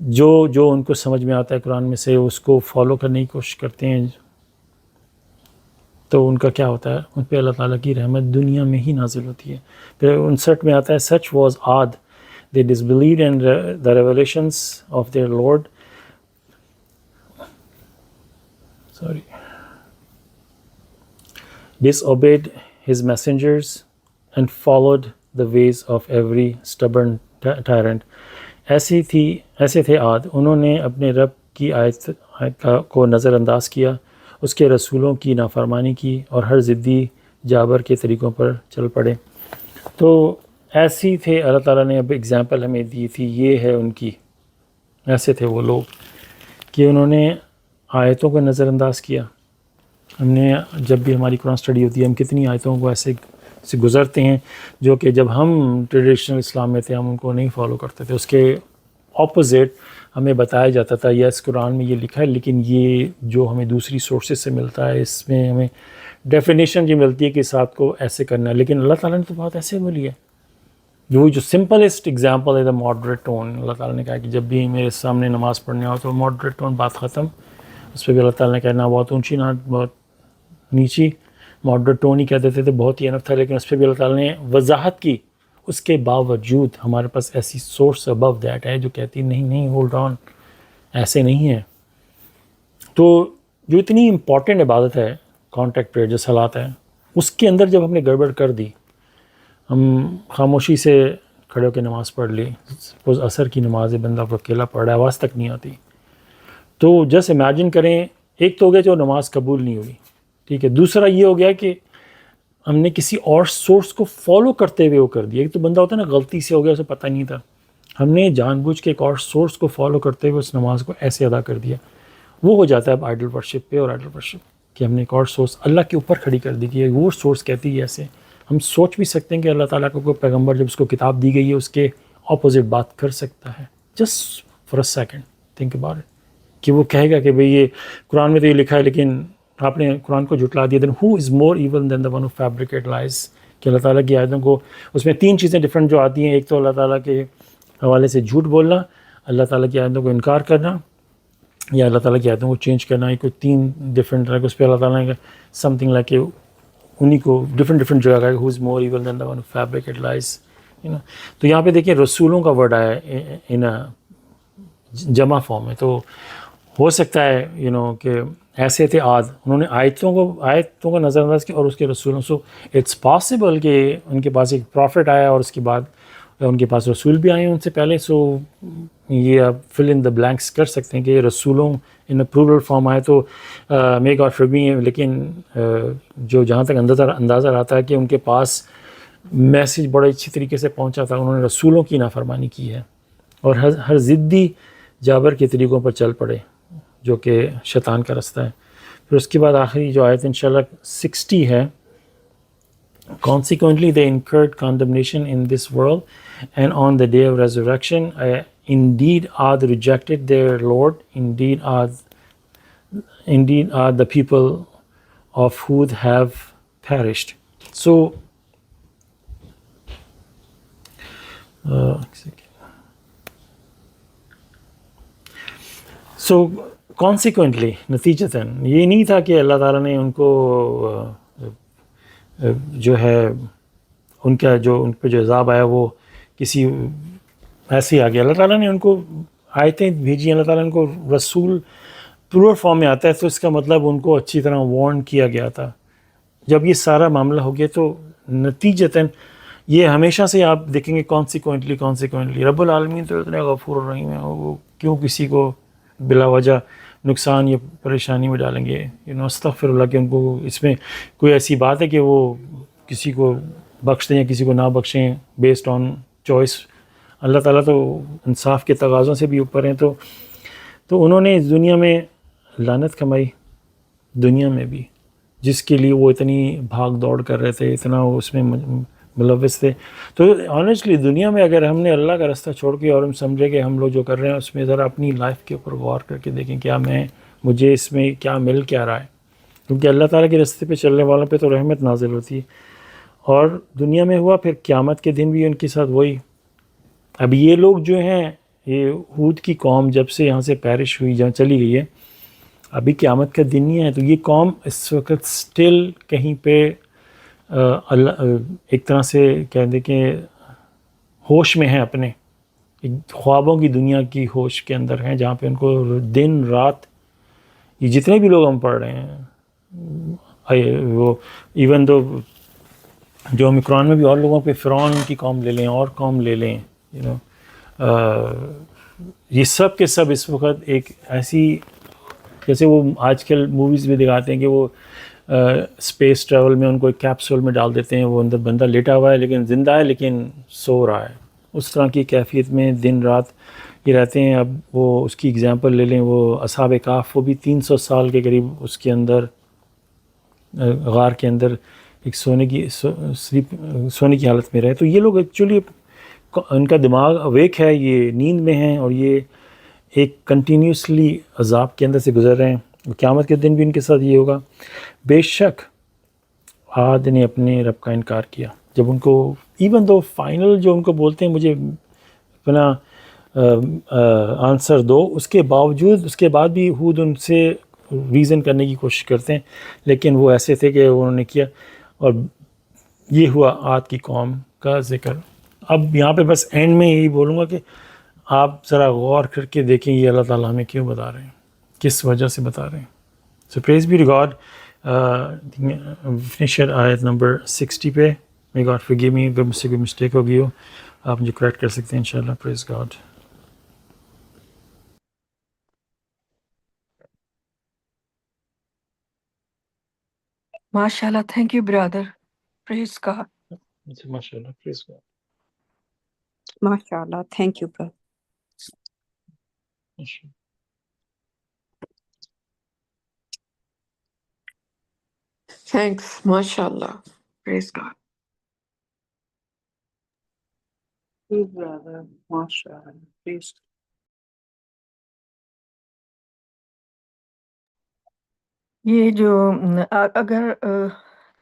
جو ان کو سمجھ میں آتا ہے قرآن میں سے اس کو فالو کرنے کی کوشش کرتے ہیں، تو ان کا کیا ہوتا ہے؟ ان پہ اللہ تعالیٰ کی رحمت دنیا میں ہی نازل ہوتی ہے. پھر 59 میں آتا ہے سچ واز عاد they disbelieved in the revelations of their Lord. Disobeyed his messengers and followed the ways of every stubborn tyrant. ایسے تھے عاد، انہوں نے اپنے رب کی آیت کو نظر انداز کیا، اس کے رسولوں کی نافرمانی کی، اور ہر ضدی جابر کے طریقوں پر چل پڑے. تو ایسی تھے، اللہ تعالیٰ نے اب اگزامپل ہمیں دی تھی، یہ ہے ان کی. ایسے تھے وہ لوگ کہ انہوں نے آیتوں کو نظر انداز کیا. ہم نے جب بھی ہماری قرآن اسٹڈی ہوتی ہے، ہم کتنی آیتوں کو ایسے سے گزرتے ہیں جو کہ جب ہم ٹریڈیشنل اسلام میں تھے ہم ان کو نہیں فالو کرتے تھے. اس کے اپوزٹ ہمیں بتایا جاتا تھا یس قرآن میں یہ لکھا ہے، لیکن یہ جو ہمیں دوسری سورسز سے ملتا ہے اس میں ہمیں ڈیفینیشن جو ملتی ہے کہ ساتھ کو ایسے کرنا ہے. لیکن اللہ تعالیٰ نے تو بات ایسے بولی ہے. جو سمپلسٹ ایگزامپل ہے دا ماڈریٹ ٹون. اللہ تعالیٰ نے کہا کہ جب بھی میرے سامنے نماز پڑھنے ہو تو ماڈریٹ ٹون، بات ختم. اس پہ بھی اللہ تعالیٰ نے کہا نہ بہت اونچی نہ بہت نیچی، ماڈریٹ ٹون ہی کہہ دیتے تھے، بہت ہی انف تھا. لیکن اس پہ بھی اللہ تعالیٰ نے وضاحت کی. اس کے باوجود ہمارے پاس ایسی سورس ابو دیٹ ہے جو کہتی نہیں ہولڈ آن، ایسے نہیں ہے. تو جو اتنی امپورٹنٹ عبادت ہے کانٹیکٹ پریئر جو صلات ہے، اس کے اندر جب ہم نے گڑبڑ کر دی، ہم خاموشی سے کھڑے ہو کے نماز پڑھ لی، سپوز عصر کی نماز ہے، بندہ کو اکیلا پڑھ رہا ہے، آواز تک نہیں آتی، تو جسٹ امیجن کریں ایک تو ہو گیا جو نماز قبول نہیں ہوئی، ٹھیک ہے. دوسرا یہ ہو گیا کہ ہم نے کسی اور سورس کو فالو کرتے ہوئے وہ کر دیا. ایک تو بندہ ہوتا ہے نا غلطی سے ہو گیا، اسے پتہ نہیں تھا، ہم نے جان بوجھ کے ایک اور سورس کو فالو کرتے ہوئے اس نماز کو ایسے ادا کر دیا. وہ ہو جاتا ہے اب آئیڈل ورشپ پہ، اور آئیڈل ورشپ کہ ہم نے ایک اور سورس اللہ کے اوپر کھڑی کر دی کہ وہ سورس کہتی ہے ایسے. ہم سوچ بھی سکتے ہیں کہ اللہ تعالیٰ کو کوئی پیغمبر جب اس کو کتاب دی گئی ہے اس کے اپوزٹ بات کر سکتا ہے. Just for a second think about it کہ وہ کہے گا کہ بھئی یہ قرآن میں تو یہ لکھا ہے لیکن آپ نے قرآن کو جھٹلا دیا. Then who is more evil than the one who fabricate lies. کہ اللہ تعالیٰ کی آیتوں کو، اس میں 3 چیزیں ڈفرینٹ جو آتی ہیں، ایک تو اللہ تعالیٰ کے حوالے سے جھوٹ بولنا، اللہ تعالیٰ کی آیتوں کو انکار کرنا، یا اللہ تعالیٰ کی آیتوں کو چینج کرنا. یہ کوئی 3 ڈفرینٹ طرح کے اس پہ اللہ تعالیٰ نے سم تھنگ لائک کہ انہیں کو ڈفرینٹ جگہ کا who is more evil than the one fabricate lies. تو یہاں پہ دیکھیں رسولوں کا ورڈ آیا ہے ان جمع فارم میں. تو ہو سکتا ہے کہ ایسے تھے عاد، انہوں نے آیتوں کو نظر انداز کیا اور اس کے رسولوں. سو اٹس پاسبل کہ ان کے پاس ایک پروفٹ آیا اور اس کے بعد ان کے پاس رسول بھی آئے ہیں ان سے پہلے. سو یہ آپ فل ان دا بلینکس کر سکتے ہیں کہ رسولوں ان پلورل فارم آئے تو مے گاڈ فورگیو می. لیکن جو جہاں تک اندازہ آتا ہے کہ ان کے پاس میسیج بڑے اچھی طریقے سے پہنچا تھا, انہوں نے رسولوں کی نافرمانی کی ہے اور ہر ضدی جابر کے طریقوں پر چل پڑے جو کہ شیطان کا رستہ ہے. پھر اس کے بعد آخری جو آیت انشاءاللہ 60 ہے, consequently they incurred condemnation in this world and on the day of resurrection indeed are the rejected their Lord, indeed are the people of Hud have perished. So consequently نتیجتاً یہ نہیں تھا کہ اللہ تعالیٰ نے ان کو جو ہے ان پہ جو عذاب آیا وہ کسی ایسے ہی آ گیا. اللہ تعالیٰ نے ان کو آیتیں بھیجی, اللہ تعالیٰ نے ان کو رسول پلورل فارم میں آتا ہے تو اس کا مطلب ان کو اچھی طرح وارن کیا گیا تھا. جب یہ سارا معاملہ ہو گیا تو نتیجتاً یہ ہمیشہ سے آپ دیکھیں گے کانسیکوئنٹلی رب العالمین تو اتنے غفور الرحیم ہیں, وہ کیوں کسی کو بلا وجہ نقصان یا پریشانی میں ڈالیں گے. استغفر اللہ کہ ان کو اس میں کوئی ایسی بات ہے کہ وہ کسی کو بخش دیں یا کسی کو نہ بخشیں بیسڈ آن چوائس. اللہ تعالیٰ تو انصاف کے تقاضوں سے بھی اوپر ہیں. تو انہوں نے اس دنیا میں لعنت کمائی, دنیا میں بھی, جس کے لیے وہ اتنی بھاگ دوڑ کر رہے تھے, اتنا وہ اس میں ملوث تھے. تو آنیسٹلی دنیا میں اگر ہم نے اللہ کا راستہ چھوڑ کے اور ہم سمجھے کہ ہم لوگ جو کر رہے ہیں اس میں ذرا اپنی لائف کے اوپر غور کر کے دیکھیں کیا مجھے اس میں کیا مل کیا رہا ہے, کیونکہ اللہ تعالیٰ کے راستے پہ چلنے والوں پہ تو رحمت نازل ہوتی ہے. اور دنیا میں ہوا, پھر قیامت کے دن بھی ان کے ساتھ وہی. اب یہ لوگ جو ہیں, یہ ہود کی قوم جب سے یہاں سے پیرش ہوئی, جہاں چلی گئی ہے, ابھی قیامت کا دن نہیں ہے, تو یہ قوم اس وقت سٹل کہیں پہ اللہ ایک طرح سے کہہ دیں کہ ہوش میں ہیں, اپنے خوابوں کی دنیا کی ہوش کے اندر ہیں, جہاں پہ ان کو دن رات یہ جتنے بھی لوگ ہم پڑھ رہے ہیں وہ ایون دو جو ہم قرآن میں بھی اور لوگوں پہ فرعون کی قوم لے لیں اور قوم لے لیں, یہ سب کے سب اس وقت ایک ایسی جیسے وہ آج کل موویز میں دکھاتے ہیں کہ وہ اسپیس ٹریول میں ان کو ایک کیپسول میں ڈال دیتے ہیں, وہ اندر بندہ لیٹا ہوا ہے لیکن زندہ ہے لیکن سو رہا ہے, اس طرح کی کیفیت میں دن رات یہ رہتے ہیں. اب وہ اس کی اگزامپل لے لیں, وہ اصحاب کہف, وہ بھی 300 سال کے قریب اس کے اندر غار کے اندر ایک سونے کی حالت میں رہے. تو یہ لوگ ایکچولی ان کا دماغ اویک ہے, یہ نیند میں ہیں اور یہ ایک کنٹینیوسلی عذاب کے اندر سے گزر رہے ہیں. قیامت کے دن بھی ان کے ساتھ یہ ہوگا. بے شک عاد نے اپنے رب کا انکار کیا جب ان کو ایون دو فائنل جو ان کو بولتے ہیں مجھے اپنا آنسر دو, اس کے باوجود اس کے بعد بھی ہود ان سے ریزن کرنے کی کوشش کرتے ہیں, لیکن وہ ایسے تھے کہ انہوں نے کیا. اور یہ ہوا عاد کی قوم کا ذکر. اب یہاں پہ بس اینڈ میں یہی بولوں گا کہ آپ ذرا غور کر کے دیکھیں یہ اللہ تعالیٰ ہمیں کیوں بتا رہے ہیں, کس وجہ سے بتا رہے ہیں. سو پریز بی ٹو گاڈ. فنیشر آیت نمبر 60 پہ, may God forgive me اگر مجھ سے کوئی مسٹیک ہوگی ہو آپ مجھے کریکٹ کر سکتے ہیں انشاءاللہ. Praise God. MashaAllah. Thank you, brother. Praise God. ماشاءاللہ. Praise God. MashaAllah. Thank you, brother. Thanks. MashaAllah. Praise God. You, brother. MashaAllah. Please. یہ جو اگر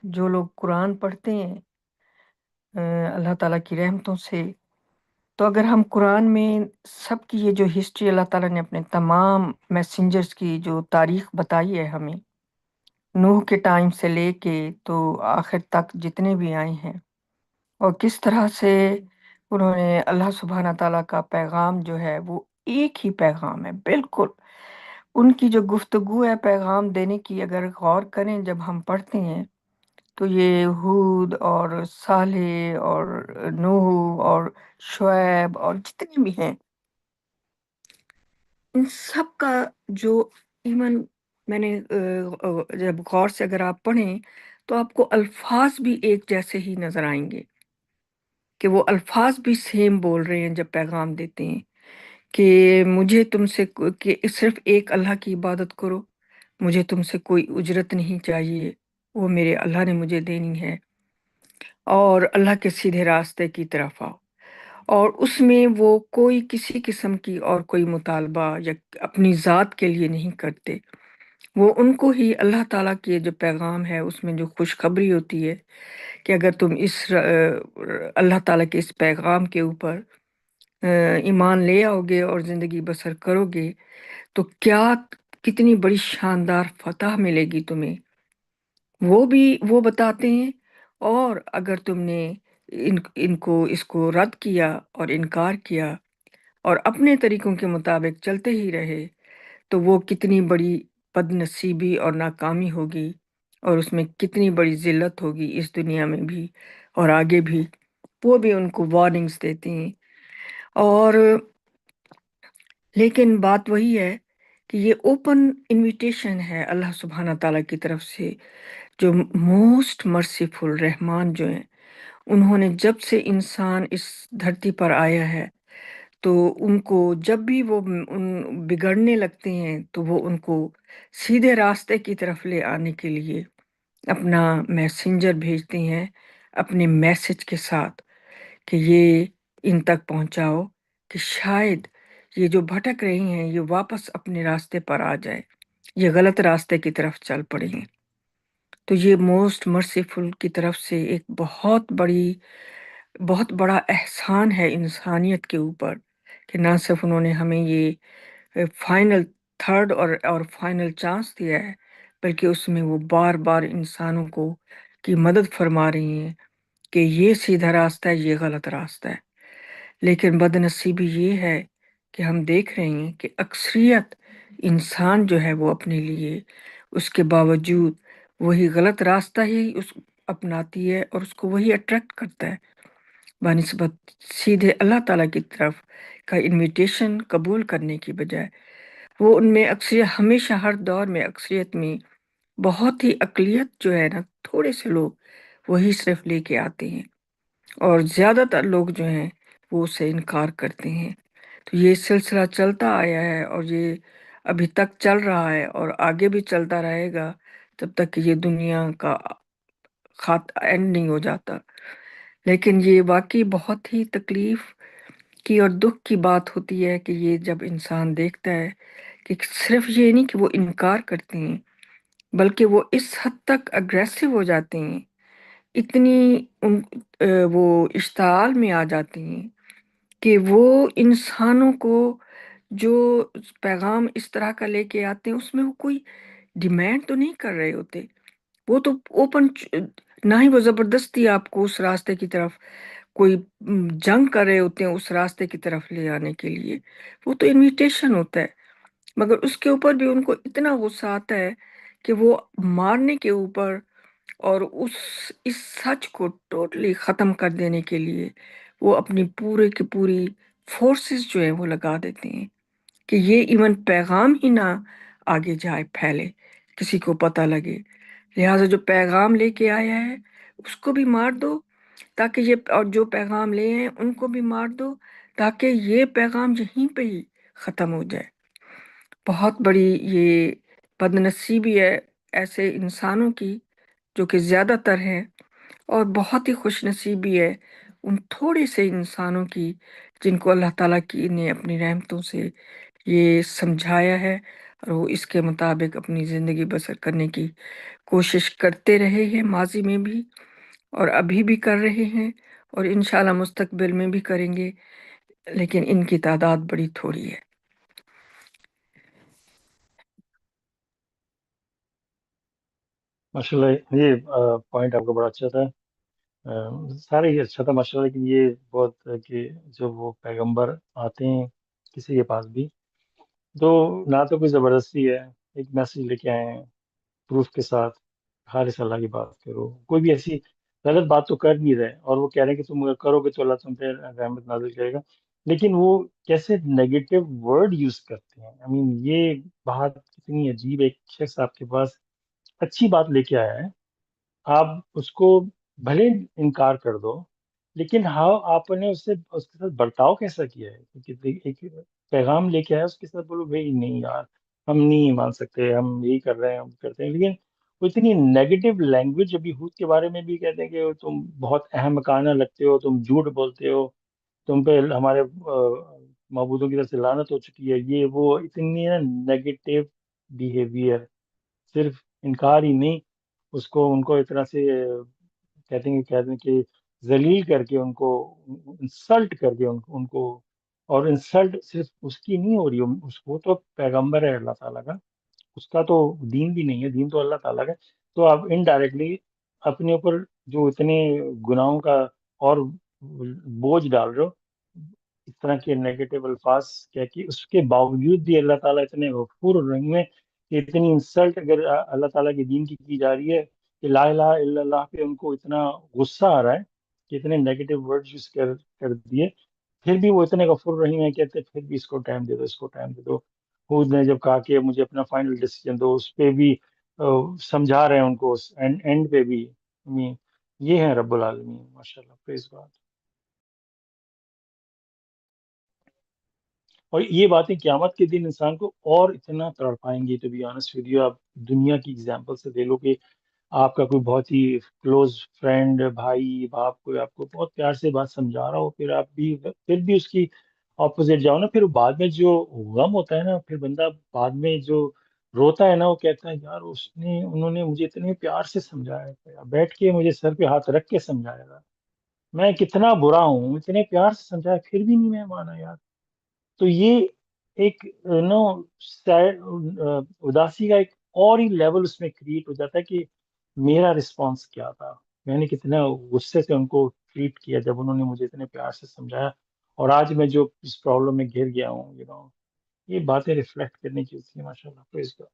جو لوگ قرآن پڑھتے ہیں اللہ تعالیٰ کی رحمتوں سے, تو اگر ہم قرآن میں سب کی یہ جو ہسٹری اللہ تعالیٰ نے اپنے تمام میسنجرز کی جو تاریخ بتائی ہے ہمیں, نوح کے ٹائم سے لے کے تو آخر تک جتنے بھی آئے ہیں, اور کس طرح سے انہوں نے اللہ سبحانہ تعالیٰ کا پیغام جو ہے وہ ایک ہی پیغام ہے بالکل. ان کی جو گفتگو ہے پیغام دینے کی, اگر غور کریں جب ہم پڑھتے ہیں تو یہ ہود اور صالح اور نوح اور شعیب اور جتنے بھی ہیں، ان سب کا جو ایون میں نے جب غور سے اگر آپ پڑھیں تو آپ کو الفاظ بھی ایک جیسے ہی نظر آئیں گے، کہ وہ الفاظ بھی سیم بول رہے ہیں جب پیغام دیتے ہیں کہ مجھے تم سے کہ صرف ایک اللہ کی عبادت کرو، مجھے تم سے کوئی اجرت نہیں چاہیے، وہ میرے اللہ نے مجھے دینی ہے، اور اللہ کے سیدھے راستے کی طرف آؤ۔ اور اس میں وہ کوئی کسی قسم کی اور کوئی مطالبہ یا اپنی ذات کے لیے نہیں کرتے، وہ ان کو ہی اللہ تعالیٰ کے جو پیغام ہے اس میں جو خوشخبری ہوتی ہے کہ اگر تم اس اللہ تعالیٰ کے اس پیغام کے اوپر ایمان لے آؤ گے اور زندگی بسر کرو گے تو کیا کتنی بڑی شاندار فتح ملے گی تمہیں، وہ بھی وہ بتاتے ہیں۔ اور اگر تم نے اس کو رد کیا اور انکار کیا اور اپنے طریقوں کے مطابق چلتے ہی رہے تو وہ کتنی بڑی بد نصیبی اور ناکامی ہوگی، اور اس میں کتنی بڑی ذلت ہوگی اس دنیا میں بھی اور آگے بھی، وہ بھی ان کو وارننگز دیتے ہیں۔ اور لیکن بات وہی ہے کہ یہ اوپن انویٹیشن ہے اللہ سبحانہ تعالیٰ کی طرف سے، جو موسٹ مرسیفل رحمان جو ہیں، انہوں نے جب سے انسان اس دھرتی پر آیا ہے تو ان کو جب بھی وہ بگڑنے لگتے ہیں تو وہ ان کو سیدھے راستے کی طرف لے آنے کے لیے اپنا میسنجر بھیجتے ہیں اپنے میسج کے ساتھ کہ یہ ان تک پہنچاؤ کہ شاید یہ جو بھٹک رہی ہیں یہ واپس اپنے راستے پر آ جائے، یہ غلط راستے کی طرف چل پڑے ہیں۔ تو یہ موسٹ مرسیفل کی طرف سے ایک بہت بڑا احسان ہے انسانیت کے اوپر کہ نہ صرف انہوں نے ہمیں یہ فائنل تھرڈ اور فائنل چانس دیا ہے، بلکہ اس میں وہ بار بار انسانوں کو کی مدد فرما رہی ہیں کہ یہ سیدھا راستہ ہے، یہ غلط راستہ ہے۔ لیکن بد نصیبی یہ ہے کہ ہم دیکھ رہے ہیں کہ اکثریت انسان جو ہے وہ اپنے لیے اس کے باوجود وہی غلط راستہ ہی اپناتی ہے اور اس کو وہی اٹریکٹ کرتا ہے بنسبت سیدھے اللہ تعالیٰ کی طرف کا انویٹیشن قبول کرنے کی بجائے۔ وہ ان میں اکثریت ہمیشہ ہر دور میں اکثریت میں بہت ہی اقلیت جو ہے نا، تھوڑے سے لوگ وہی صرف لے کے آتے ہیں، اور زیادہ تر لوگ جو ہیں وہ اس سے انکار کرتے ہیں۔ تو یہ سلسلہ چلتا آیا ہے اور یہ ابھی تک چل رہا ہے اور آگے بھی چلتا رہے گا جب تک کہ یہ دنیا کا اینڈ نہیں ہو جاتا۔ لیکن یہ واقعی بہت ہی تکلیف کی اور دکھ کی بات ہوتی ہے کہ یہ جب انسان دیکھتا ہے کہ صرف یہ نہیں کہ وہ انکار کرتے ہیں بلکہ وہ اس حد تک اگریسو ہو جاتے ہیں، اتنی وہ اشتعال میں آ جاتے ہیں کہ وہ انسانوں کو جو پیغام اس طرح کا لے کے آتے ہیں اس میں وہ کوئی ڈیمانڈ تو نہیں کر رہے ہوتے، وہ تو اوپن، نہ ہی وہ زبردستی آپ کو اس راستے کی طرف کوئی جنگ کر رہے ہوتے ہیں اس راستے کی طرف لے آنے کے لیے، وہ تو انویٹیشن ہوتا ہے۔ مگر اس کے اوپر بھی ان کو اتنا غصہ آتا ہے کہ وہ مارنے کے اوپر اور اس سچ کو ٹوٹلی ختم کر دینے کے لیے وہ اپنی پورے کی پوری فورسز جو ہیں وہ لگا دیتے ہیں کہ یہ ایون پیغام ہی نہ آگے جائے، پھیلے، کسی کو پتہ لگے۔ لہٰذا جو پیغام لے کے آیا ہے اس کو بھی مار دو تاکہ یہ، اور جو پیغام لے ہیں ان کو بھی مار دو تاکہ یہ پیغام یہیں پہ ہی ختم ہو جائے۔ بہت بڑی یہ بد نصیبی ہے ایسے انسانوں کی جو کہ زیادہ تر ہیں، اور بہت ہی خوش نصیبی ہے ان تھوڑے سے انسانوں کی جن کو اللہ تعالیٰ کی نے اپنی رحمتوں سے یہ سمجھایا ہے اور وہ اس کے مطابق اپنی زندگی بسر کرنے کی کوشش کرتے رہے ہیں ماضی میں بھی اور ابھی بھی کر رہے ہیں اور انشاءاللہ مستقبل میں بھی کریں گے، لیکن ان کی تعداد بڑی تھوڑی ہے۔ ماشاء اللہ، یہ پوائنٹ آپ کا بڑا اچھا تھا، سارے ہی اچھا تھا ماشاء اللہ، لیکن یہ بہت کہ جو وہ پیغمبر آتے ہیں کسی کے پاس بھی تو نہ تو کوئی زبردستی ہے، ایک میسج لے کے آئے ہیں پروف کے ساتھ، خالص اللہ کی بات کرو. کوئی بھی ایسی غلط بات تو کر نہیں رہے، اور وہ کہہ رہے ہیں کہ تم اگر کرو گے تو اللہ تم پہ رحمت نازل کرے گا، لیکن وہ کیسے نیگیٹو ورڈ یوز کرتے ہیں. آئی مین یہ بات کتنی عجیب. ایک شخص آپ کے پاس اچھی بات لے کے آیا ہے، آپ اس کو بھلے انکار کر دو، لیکن ہاں آپ نے اس کے ساتھ برتاؤ کیسا کیا ہے. کیونکہ ایک پیغام لے کے آیا، اس کے ساتھ بولو بھائی نہیں یار ہم نہیں مان سکتے، ہم یہی کر رہے ہیں، ہم کرتے ہیں. لیکن وہ اتنی نیگیٹو لینگویج ابھی ہود کے بارے میں بھی کہتے ہیں کہ تم بہت احمقانہ لگتے ہو، تم جھوٹ بولتے ہو، تم پہ ہمارے معبودوں کی طرف سے لعنت ہو چکی ہے، یہ وہ اتنی نیگیٹو بیہیویئر. صرف انکار ہی نہیں، اس کو ان کو اس طرح سے کہتے ہیں کہ ذلیل کر کے ان کو انسلٹ کر کے ان کو. اور انسلٹ صرف اس کی نہیں ہو رہی، وہ تو پیغمبر ہے اللہ تعالیٰ کا، اس کا تو دین بھی نہیں ہے، دین تو اللہ تعالیٰ کا ہے. تو آپ انڈائریکٹلی اپنے اوپر جو اتنے گناہوں کا اور بوجھ ڈال رہے ہو، اس طرح کے نیگیٹو الفاظ کہہ کے، اس کے باوجود بھی اللہ تعالیٰ اتنے غفور الرحیم ہے کہ اتنی انسلٹ اگر اللہ تعالیٰ کے دین کی جا رہی ہے کہ لا الہ الا اللہ پہ ان کو اتنا غصہ آ رہا ہے کہ اتنے نیگیٹو ورڈ یوز کر دیے، پھر بھی وہ اتنے غفور رحیم ہیں، کہتے ہیں پھر بھی اس کو ٹائم دے دو، اس کو ٹائم دے دو. خود نے جب کہا کہ مجھے اپنا فائنل ڈیسیجن دو، اس پہ بھی سمجھا رہے ہیں ان کو اینڈ پہ بھی. یہ ہے رب العالمین، ماشاء اللہ، پریز گاڈ. اور یہ باتیں قیامت کے دن انسان کو اور اتنا تڑپائیں گی. تو بھی آنسٹ ود یو، آپ دنیا کی اگزامپل سے لے لو کہ آپ کا کوئی بہت ہی کلوز فرینڈ، بھائی باپ، کوئی آپ کو بہت پیار سے بات سمجھا رہا ہو، پھر بھی اس کی اپوزٹ جاؤ نا، پھر بعد میں جو غم ہوتا ہے نا، پھر بندہ بعد میں جو روتا ہے نا، وہ کہتا ہے یار انہوں نے مجھے اتنے پیار سے سمجھایا تھا، بیٹھ کے مجھے سر پہ ہاتھ رکھ کے سمجھایا تھا، میں کتنا برا ہوں، اتنے پیار سے سمجھایا پھر بھی نہیں میں مانا یار. تو یہ ایک نو اداسی کا ایک اور ہی لیول اس میں کریٹ ہو جاتا ہے کہ میرا رسپانس کیا تھا، میں نے کتنا غصے سے ان کو ٹریٹ کیا جب انہوں نے مجھے اتنے پیار سے سمجھایا، اور آج میں جو اس پرابلم میں گھر گیا ہوں. یہ باتیں ریفلیکٹ کرنے کی ہوتی ہیں. ماشاء اللہ، پریز گاڈ.